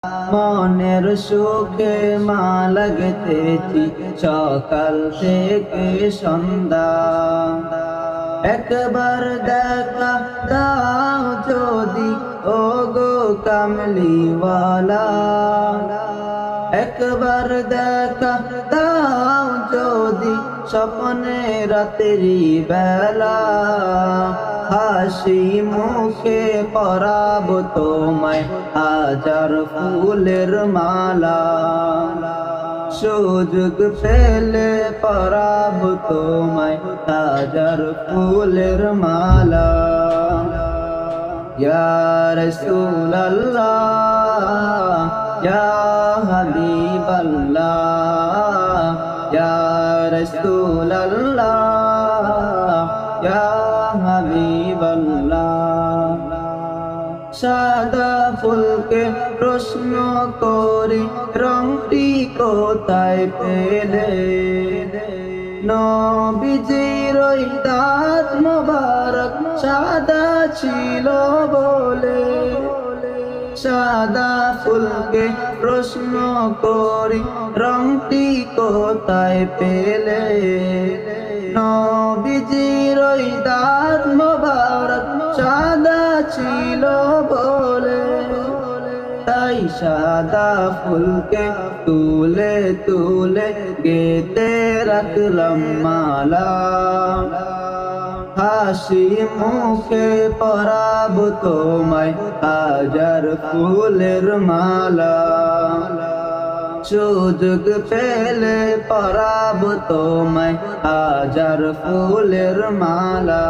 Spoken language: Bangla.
মনের সুখে মালা গেঁথেছি সকাল থেকে সন্ধ্যা। একবার দেখা দাও যদি ও গো কামলিওয়ালা, একবার দেখা দাও যদি স্বপ্নে রাত্রি বেলা। হাসি মুখে পরাবো তোমায় হাজার ফুলের মালা। সুযোগ পেলে পরাবো তোমায় হাজার ফুলের মালা। ইয়া রাসূলুল্লাহ ইয়া হাবিবাল্লাহ ইয়া রাসূলুল্লাহ ইয়া হাবিবাল্লাহ। সাদা ফুলকে প্রশ্ন করি রংটি কোথায় পেলে? নবীজির ওই দাঁত মোবারক সাদা ছিল বলে। সাদা ফুলকে প্রশ্ন করি রংটি কোথায় পেলে? নবীজির ওই দাঁত মোবারক সাদা ছিল বলে। তাই সাদা ফুলকে তুলে তুলে গেঁথে রাখলাম মালা। হাসি মুখে পরাবো তোমায় হাজার ফুলের মালা। সুযোগ পেলে পরাবো তোমায় হাজার ফুলের মালা।